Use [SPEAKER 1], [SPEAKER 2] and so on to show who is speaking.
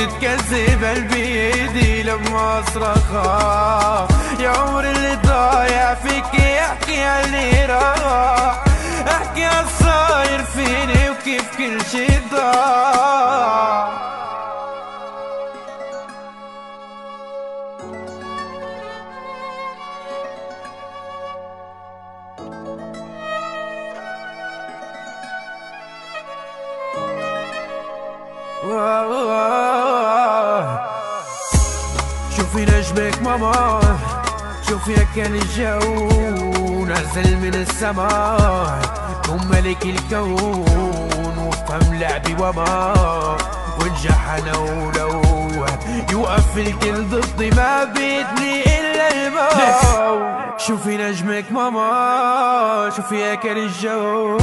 [SPEAKER 1] تكذب بيدي لما اصرخها. يا عمر اللي ضايع فيك احكي اللي راح، احكي الصاير فيني وكيف كل شي ضاع. شوفي نجمك ماما، شوفي كان الجو نزل من السماء، كن ملك الكون وفهم لعبي وما، وانجح انا ولو يوقف الكل ضدي ما بيدني الا الموت. شوفي نجمك ماما، شوفي كان الجو